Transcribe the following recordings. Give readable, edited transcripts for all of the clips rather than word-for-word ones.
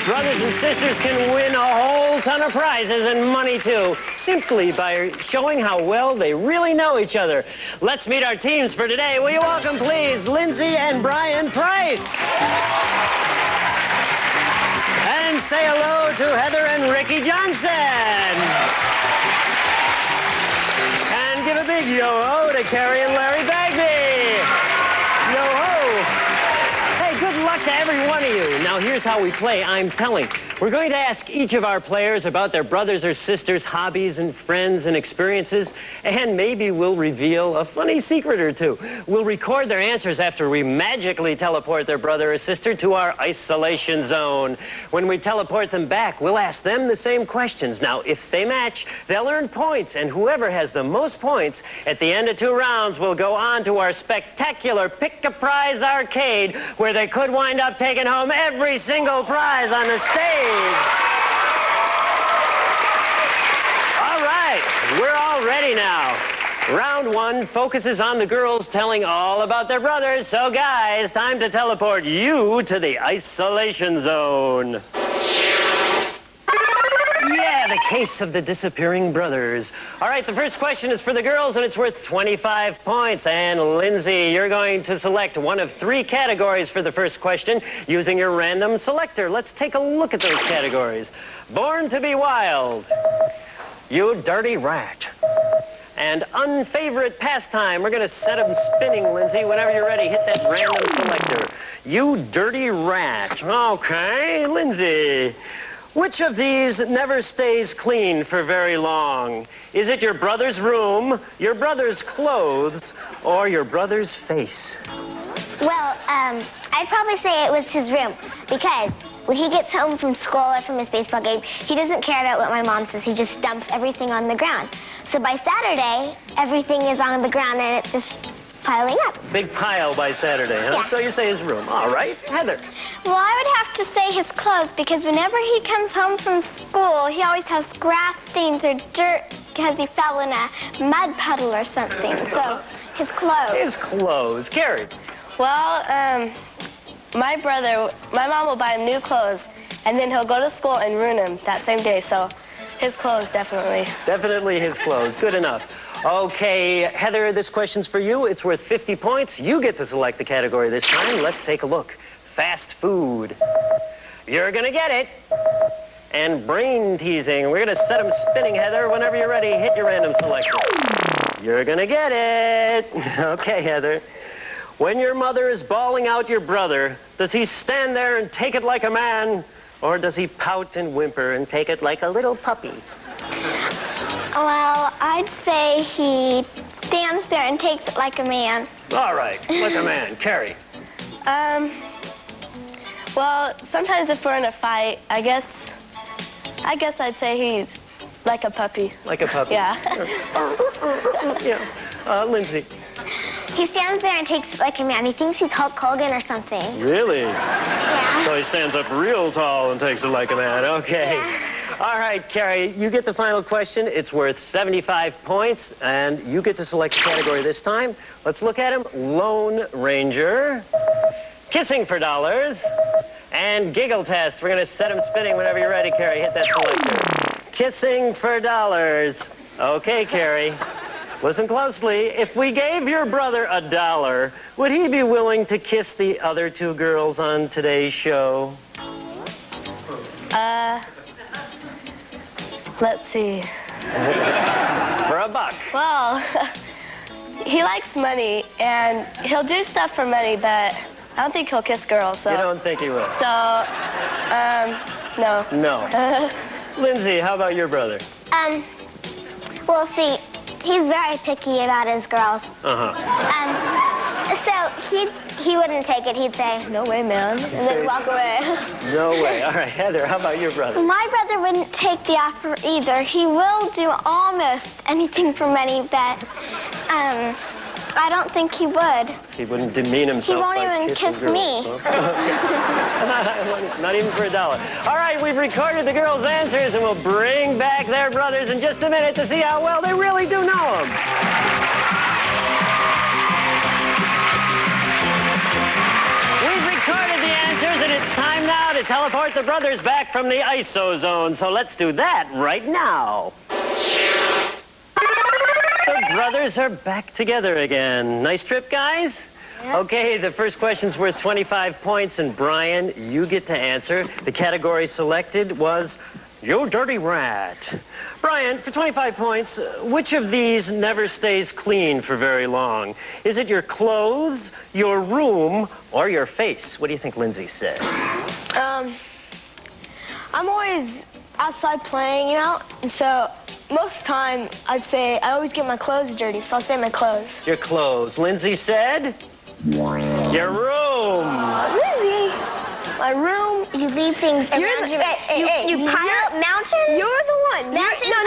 Brothers and sisters can win a whole ton of prizes and money, too, simply by showing how well they really know each other. Let's meet our teams for today. Will you welcome, please, Lindsay and Brian Price? And say hello to Heather and Ricky Johnson. And give a big yo-ho to Carrie and Larry Bagby. Yo-ho. Hey, good luck to every one of you. Now, here's how we play I'm Telling. We're going to ask each of our players about their brothers or sisters' hobbies and friends and experiences, and maybe we'll reveal a funny secret or two. We'll record their answers after we magically teleport their brother or sister to our isolation zone. When we teleport them back, we'll ask them the same questions. Now, if they match, they'll earn points, and whoever has the most points at the end of 2 rounds will go on to our spectacular Pick-a-Prize arcade, where they could wind up taking home every single prize on the stage. All right, we're all ready now. Round 1 focuses on the girls telling all about their brothers. So, guys, time to teleport you to the isolation zone. Yeah, the case of the disappearing brothers. All right, the first question is for the girls, and it's worth 25 points. And, Lindsay, you're going to select one of 3 categories for the first question using your random selector. Let's take a look at those categories. Born to be wild. You dirty rat. And unfavorite pastime. We're going to set them spinning, Lindsay. Whenever you're ready, hit that random selector. You dirty rat. Okay, Lindsay. Which of these never stays clean for very long? Is it your brother's room, your brother's clothes, or your brother's face? Well, I'd probably say it was his room, because when he gets home from school or from his baseball game, he doesn't care about what my mom says. He just dumps everything on the ground. So by Saturday, everything is on the ground and it's just piling up. Big pile by Saturday, huh? Yeah. So you say his room. All right, Heather. Well, I would have to say his clothes, because whenever he comes home from school, he always has grass stains or dirt because he fell in a mud puddle or something. So his clothes. His clothes. Carrie. Well, my mom will buy him new clothes, and then he'll go to school and ruin them that same day. So his clothes, definitely. Definitely his clothes. Good enough. Okay, Heather, this question's for you. It's worth 50 points. You get to select the category this time. Let's take a look. Fast food. You're going to get it. And brain teasing. We're going to set them spinning, Heather. Whenever you're ready, hit your random selector. You're going to get it. Okay, Heather. When your mother is bawling out your brother, does he stand there and take it like a man, or does he pout and whimper and take it like a little puppy? Well, I'd say he stands there and takes it like a man. All right, like a man. Carrie. Well, sometimes if we're in a fight, I guess I'd say he's like a puppy. Like a puppy. Yeah. Yeah. Lindsay. He stands there and takes it like a man. He thinks he's Hulk Hogan or something. Really? Yeah. So he stands up real tall and takes it like a man. Okay. Yeah. All right, Carrie, you get the final question. It's worth 75 points, and you get to select the category this time. Let's look at him. Lone Ranger, Kissing for Dollars, and Giggle Test. We're going to set him spinning whenever you're ready, Carrie. Hit that selector. Kissing for Dollars. Okay, Carrie. Listen closely. If we gave your brother $1, would he be willing to kiss the other 2 girls on today's show? Let's see. For $1. Well, he likes money, and he'll do stuff for money, but I don't think he'll kiss girls. So. You don't think he will? So, no. No. Lindsay, how about your brother? Well, see, he's very picky about his girls. Uh-huh. So he wouldn't take it. He'd say, "No way, man," and then walk away. No way. All right, Heather, how about your brother? My brother wouldn't take the offer either. He will do almost anything for money, but I don't think he would. He wouldn't demean himself. He won't by even kissing kiss girls. me. Not even for $1. All right, we've recorded the girls' answers, and we'll bring back their brothers in just a minute to see how well they really do know them. We've recorded the answers, and it's time now to to teleport the brothers back from the ISO zone, so let's do that right now. The brothers are back together again. Nice trip, guys? Yeah. Okay, the first question's worth 25 points, and Brian, you get to answer. The category selected was You Dirty Rat. Brian, for 25 points, which of these never stays clean for very long? Is it your clothes, your room, or your face? What do you think Lindsay said? I'm always outside playing, you know, and so most of the time I'd say I always get my clothes dirty, so I'll say my clothes. Your clothes. Lindsay said? Your room. Lindsay, my room. You leave things around you. You pile up mountains? You're the one. Mountains No.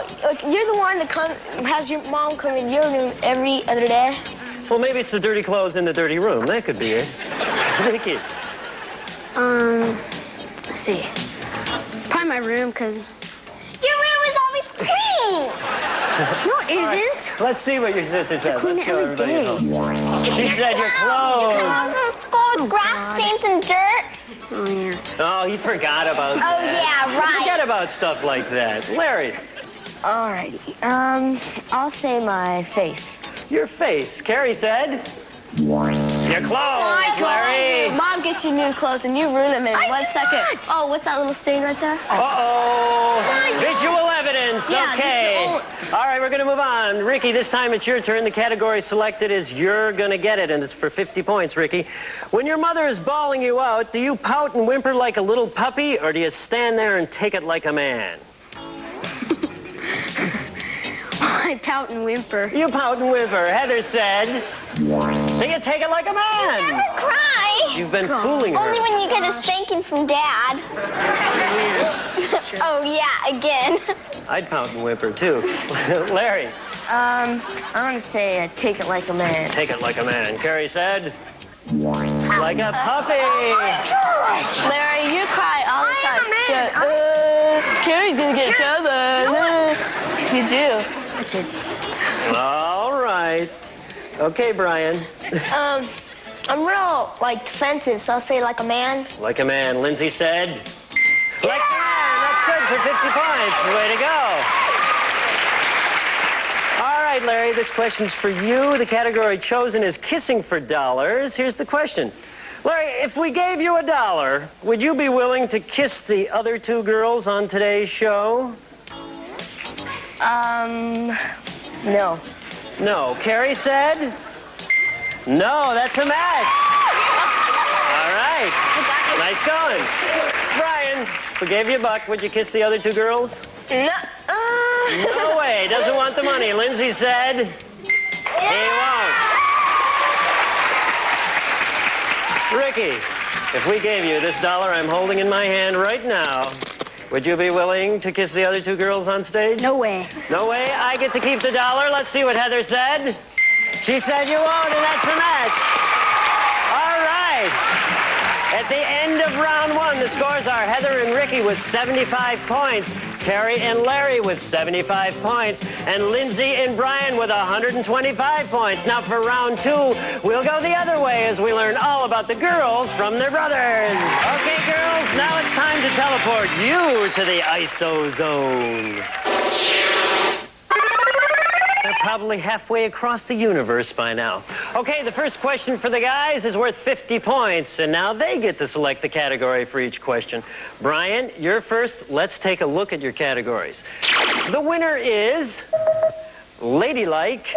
of clothes? Look, you're the one that has your mom come in your room every other day. Well, maybe it's the dirty clothes in the dirty room. That could be it. Ricky. Let's see. Probably my room, because... Your room is always clean. No, it isn't. Let's see what your sister said. clean Let's it show every everybody day. at home. She said your clothes. Grass stains and dirt. Oh, yeah. Oh, he forgot about Oh, that. yeah, right. Forget about stuff like that. Larry, Alrighty. I'll say my face. your face. Carrie said? Your clothes, Larry. Mom gets you new clothes and you ruin them in 1 second. Oh, what's that little stain right there? Uh-oh. Visual evidence. Yeah, Okay. All right, we're going to move on. Ricky, this time it's your turn. The category selected is You're Gonna Get It, and it's for 50 points, Ricky. When your mother is bawling you out, do you pout and whimper like a little puppy, or do you stand there and take it like a man? I pout and whimper. You pout and whimper. Heather said, do you take it like a man? Never cry. You've been fooling her. Only when you get a spanking from Dad. Oh, yeah, again. I'd pout and whimper, too. Larry, I'm gonna say I take it like a man. take it like a man. Carrie said, like a puppy. Larry, you cry all the I time. am a man. So, Carrie's gonna get trouble. You do. All right. Okay, Brian. I'm real, like, defensive, so I'll say like a man. Like a man. Lindsay said, like a man. That's good for 50 points. Way to go. All right, Larry, this question's for you. The category chosen is kissing for dollars. Here's the question. Larry, if we gave you $1, would you be willing to kiss the other two girls on today's show? No. No. Carrie said? No, that's a match. All right. Nice going. Brian, if we gave you $1, would you kiss the other two girls? No. No way. Doesn't want the money. Lindsay said he won't. Ricky, if we gave you this $1 I'm holding in my hand right now, would you be willing to kiss the other two girls on stage? No way. No way. I get to keep the $1. Let's see what Heather said. She said you won't, and that's a match. All right. At the end of round 1, the scores are Heather and Ricky with 75 points, Carrie and Larry with 75 points, and Lindsay and Brian with 125 points. Now for round 2, we'll go the other way as we learn all about the girls from their brothers. Okay, girls, now it's time to teleport you to the ISO zone. They're probably halfway across the universe by now. Okay, the first question for the guys is worth 50 points, and now they get to select the category for each question. Brian, you're first. Let's take a look at your categories. The winner is ladylike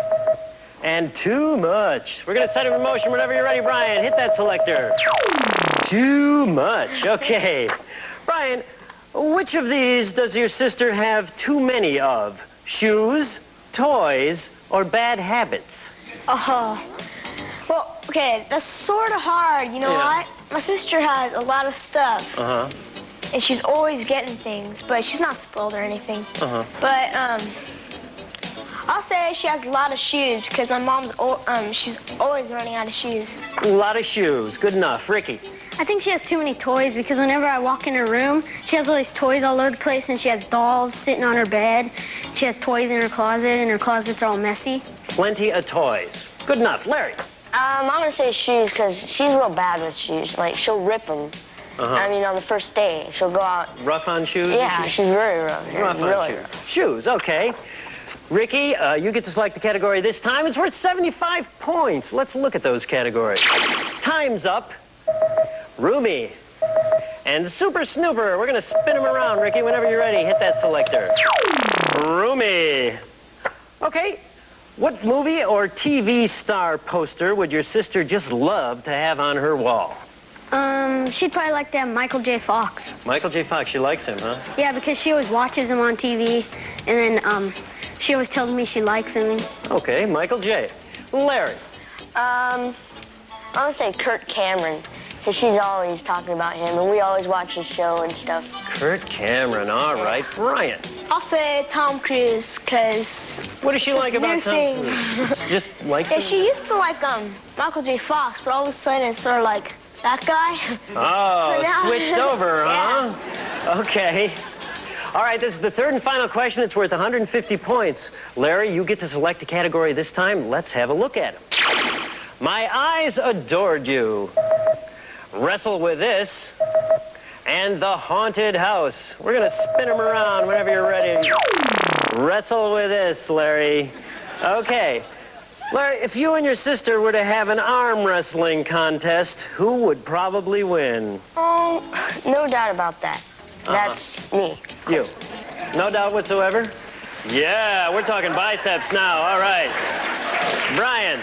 and too much. We're going to set it in motion whenever you're ready, Brian. Hit that selector. Too much. Okay. Brian, which of these does your sister have too many of? Shoes, toys, or bad habits? Well, okay, that's sort of hard. You know Yeah. what? My sister has a lot of stuff, Uh-huh. and she's always getting things, but she's not spoiled or anything. Uh-huh. But, I'll say she has a lot of shoes because my mom's, she's always running out of shoes. A lot of shoes. Good enough. Ricky. I think she has too many toys because whenever I walk in her room, she has all these toys all over the place, and she has dolls sitting on her bed. She has toys in her closet, and her closet's all messy. Plenty of toys. Good enough. Larry. I'm gonna say shoes because she's real bad with shoes. Like she'll rip them, I mean, on the first day, she'll go out. Rough on shoes? Yeah, she's very rough. Rough on really shoes. rough. Shoes, okay. Ricky, you get to select the category this time. It's worth 75 points. Let's look at those categories. Time's up. Roomy. And Super Snooper. We're going to spin them around, Ricky. Whenever you're ready, hit that selector. Roomy. Okay. What movie or TV star poster would your sister just love to have on her wall? She'd probably like to have Michael J. Fox. Michael J. Fox. She likes him, huh? Yeah, because she always watches him on TV, and then she always tells me she likes him. Okay, Michael J. Larry. I want to say Kurt Cameron, because she's always talking about him, and we always watch his show and stuff. Kurt Cameron. All right. Brian. I'll say Tom Cruise, because... What does she like about Tom Cruise? Just like him? she used to like Michael J. Fox, but all of a sudden it's sort of like that guy. Oh, So now- switched over, huh? Okay. All right, this is the third and final question. It's worth 150 points. Larry, you get to select a category this time. Let's have a look at them. My eyes adored you. Wrestle with this. And the haunted house. We're going to spin them around whenever you're ready. Wrestle with this, Larry. Okay. Larry, if you and your sister were to have an arm wrestling contest, who would probably win? Oh, no doubt about that. That's me. You. No doubt whatsoever? Yeah, we're talking biceps now. All right. Brian.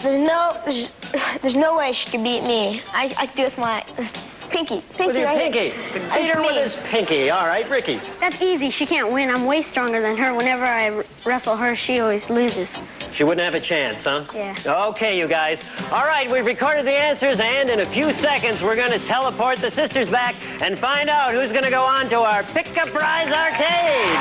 There's no way she could beat me. I could do it with my pinky. With your right pinky. here. Beat her me. with his pinky. All right, Ricky. That's easy. She can't win. I'm way stronger than her. Whenever I wrestle her, she always loses. She wouldn't have a chance, huh? Yeah. Okay, you guys. All right, we've recorded the answers, and in a few seconds, we're going to teleport the sisters back and find out who's going to go on to our Pick-a Prize Arcade.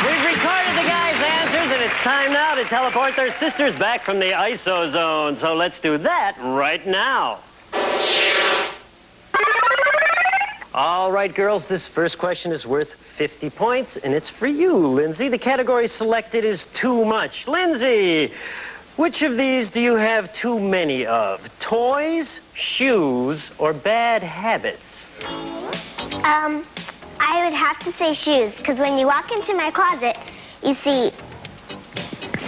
We've recorded the guys' answers, and it's time now to teleport their sisters back from the ISO zone. So let's do that right now. All right, girls, this first question is worth 50 points, and it's for you, Lindsay. The category selected is too much. Lindsay, which of these do you have too many of? Toys, shoes, or bad habits? I would have to say shoes, because when you walk into my closet, you see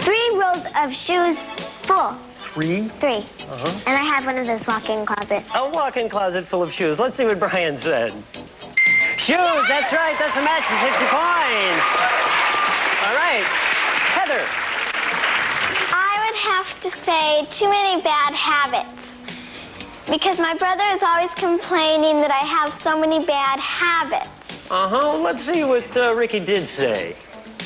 3 rows of shoes full. 3? 3. Uh-huh. And I have one of those walk-in closets. A walk-in closet full of shoes. Let's see what Brian said. Shoes, that's right. That's a match for 50 points. All right. Heather. I would have to say too many bad habits. Because my brother is always complaining that I have so many bad habits. Uh-huh. Let's see what Ricky did say.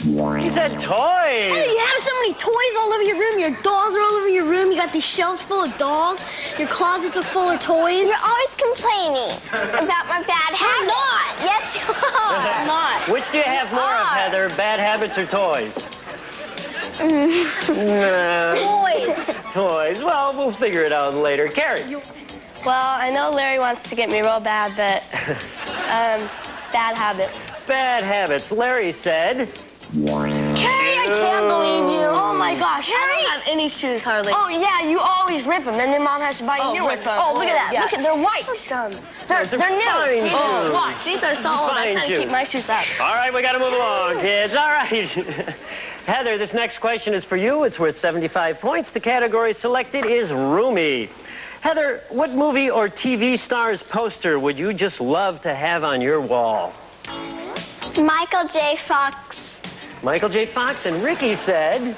He said toys. Hey, you have so many toys all over your room. Your dolls are all over your room. You got these shelves full of dolls. Your closets are full of toys. You're always complaining about my bad habits. I'm not. Yes, you are. I'm not. Which do you have more of, Heather? Bad habits or toys? Toys. Toys. Well, we'll figure it out later. Carrie. Well, I know Larry wants to get me real bad, but bad habits. Bad habits. Larry said. Carrie, I can't believe you. Oh my gosh, I don't have any shoes hardly. Oh yeah, you always rip them, and then Mom has to buy you new ones. Oh, look at that. Yes. Look at, they're white. They're fine new. shoes. Oh, watch. These are solid. Fine I'm trying to shoes. keep my shoes up. All right, we got to move along, kids. All right. Heather, this next question is for you. It's worth 75 points. The category selected is roomy. Heather, what movie or TV star's poster would you just love to have on your wall? Michael J. Fox. Michael J. Fox, and Ricky said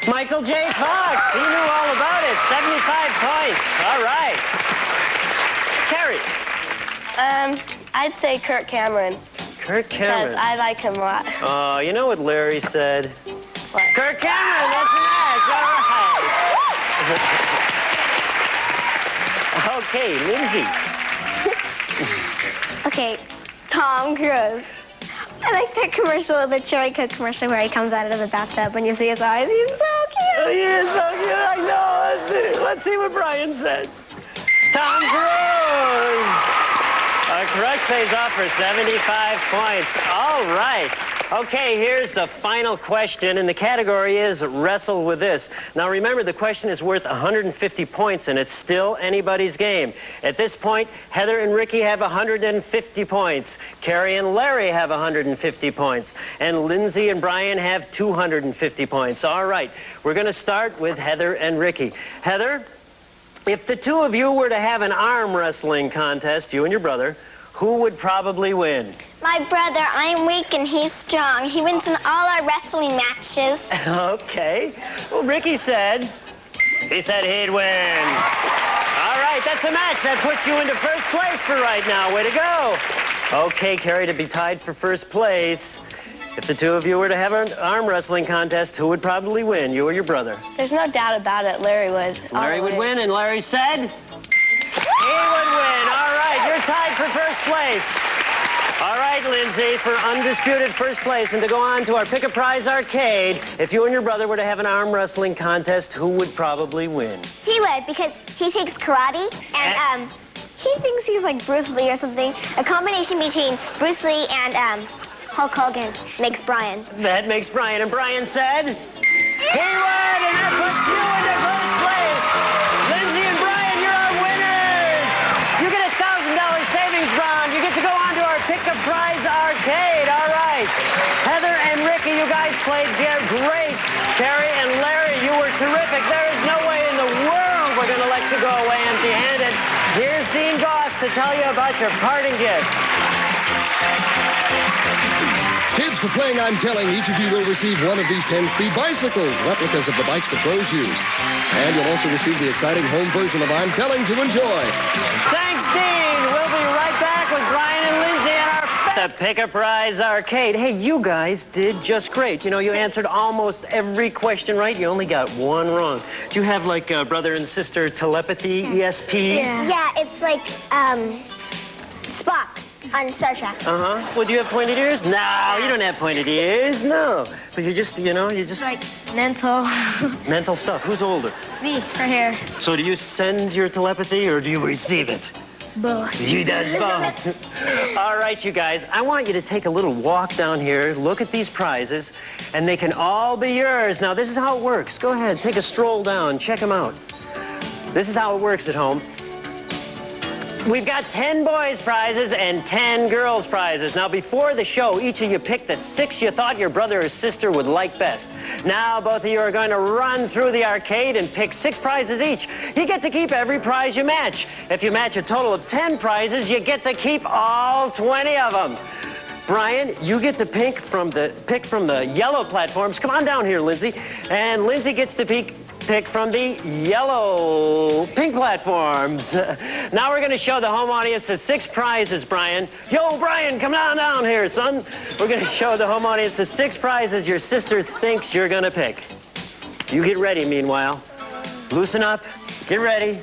Michael J. Fox. He knew all about it. 75 points. All right. Carrie. I'd say Kurt Cameron. Kurt Because Cameron. I like him a lot. Oh, you know what Larry said? What? Kurt Cameron, that's a match. All right. Okay, Lindsay. Okay, Tom Cruise. I like that commercial, the Cherry Coke commercial where he comes out of the bathtub when you see his eyes. He's so cute. He is so cute, I know. Let's see what Brian said. Tom Cruise. Our crush pays off for 75 points. All right. Okay, here's the final question, and the category is Wrestle with This. Now remember, the question is worth 150 points, and it's still anybody's game. At this point, Heather and Ricky have 150 points. Carrie and Larry have 150 points. And Lindsay and Brian have 250 points. All right, we're going to start with Heather and Ricky. Heather, if the two of you were to have an arm wrestling contest, you and your brother, who would probably win? My brother, I'm weak and he's strong. He wins in all our wrestling matches. Okay. Well, Ricky said he'd win. All right, that's a match. That puts you into first place for right now. Way to go. Okay, Carrie, to be tied for first place. If the two of you were to have an arm wrestling contest, who would probably win, you or your brother? There's no doubt about it. Larry would. Larry would win, and Larry said he would win. All right, you're tied for first place. All right, Lindsay, for undisputed first place, and to go on to our Pick a Prize arcade, if you and your brother were to have an arm wrestling contest, who would probably win? He would, because he takes karate, and he thinks he's like Bruce Lee or something. A combination between Bruce Lee and Hulk Hogan makes Brian. That makes Brian, and Brian said he would, and that puts you into first place. Lindsay and Brian, you're our winners. You get a $1,000 savings bond. You get to go on to our Pick a Prize arcade. All right. Heather and Ricky, you guys played great. Carrie and Larry, you were terrific. There is no way in the world we're going to let you go away empty-handed. Here's Dean Goss to tell you about your parting gifts. Kids, for playing I'm Telling, each of you will receive one of these 10-speed bicycles, replicas of the bikes the pros use. And you'll also receive the exciting home version of I'm Telling to enjoy. Thanks, Dean. We'll be right back with Brian and Lindsay and our the Pick a Prize arcade. Hey, you guys did just great. You know, you answered almost every question right. You only got one wrong. Do you have, like, brother and sister telepathy, ESP? Yeah, it's like Spock on Star Trek. Uh-huh. Well, do you have pointed ears? No, you don't have pointed ears. No. But you just, Like mental. mental stuff. Who's older? Me, right here. So do you send your telepathy or do you receive it? Both. He does both. All right, you guys, I want you to take a little walk down here, look at these prizes, and they can all be yours. Now, this is how it works. Go ahead, take a stroll down, check them out. This is how it works at home. We've got 10 boys' prizes and 10 girls' prizes. Now, before the show, each of you picked the 6 you thought your brother or sister would like best. Now, both of you are going to run through the arcade and pick 6 prizes each. You get to keep every prize you match. If you match a total of 10 prizes, you get to keep all 20 of them. Brian, you get to pick from the yellow platforms. Come on down here, Lindsay. And Lindsay gets to pick from the pink platforms. Now we're going to show the home audience the 6 prizes, Brian. Yo, Brian, come on down here, son. We're going to show the home audience the 6 prizes your sister thinks you're going to pick. You get ready, meanwhile. Loosen up. Get ready.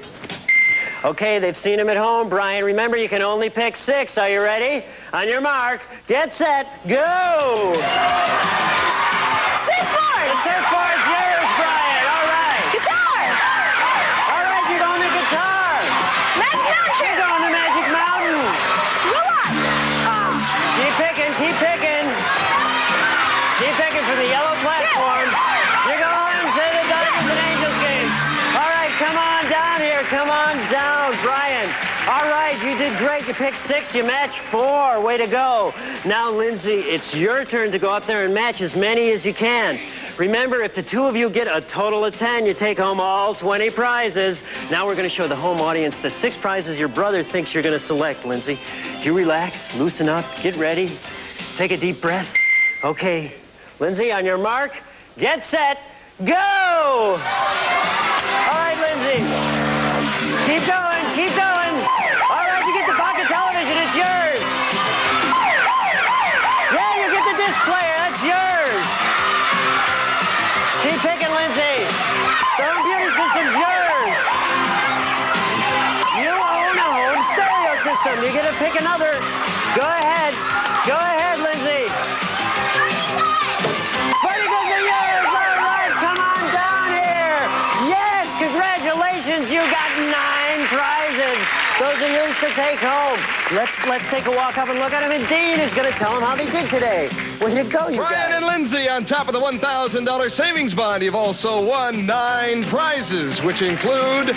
Okay, they've seen them at home. Brian, remember, you can only pick 6. Are you ready? On your mark, get set, go! Surfboard! The surfboard's yours, Brian. All right. Guitar! All right, you're going to guitar. Magic Mountain! You're going to Magic Mountain. Robot! Keep picking, keep picking. Keep picking for the yellow platform. You're going to the Dungeons and Angels game. All right, come on down here. Come on down, Brian. All right, you did great. You picked 6, you matched 4. Way to go. Now, Lindsay, it's your turn to go up there and match as many as you can. Remember, if the 2 of you get a total of 10, you take home all 20 prizes. Now we're going to show the home audience the 6 prizes your brother thinks you're going to select, Lindsay. You relax, loosen up, get ready, take a deep breath. Okay, Lindsay, on your mark, get set, go! All right, Lindsay. Keep going, keep going. All right, you get the pocket television, it's yours. Yeah, you get the disc player, that's yours. Keep picking, Lindsay. The computer system's yours. You own a home stereo system. You get to pick another. Go ahead. Go ahead, Lindsay. Spartacus are yours. All right, come on down here. Yes, congratulations. You got 9 prizes. Those are yours to take home. Let's take a walk up and look at them. And Dean is going to tell them how they did today. Well, here you go, you Brian guys. and Lindsay on top of the $1,000 savings bond. You've also won 9 prizes, which include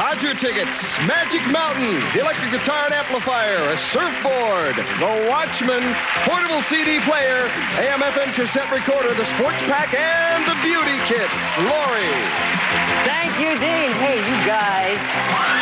Dodger tickets, Magic Mountain, the electric guitar and amplifier, a surfboard, the Watchman, portable CD player, AM/FM cassette recorder, the sports pack, and the beauty kits. Lori. Thank you, Dean. Hey, you guys.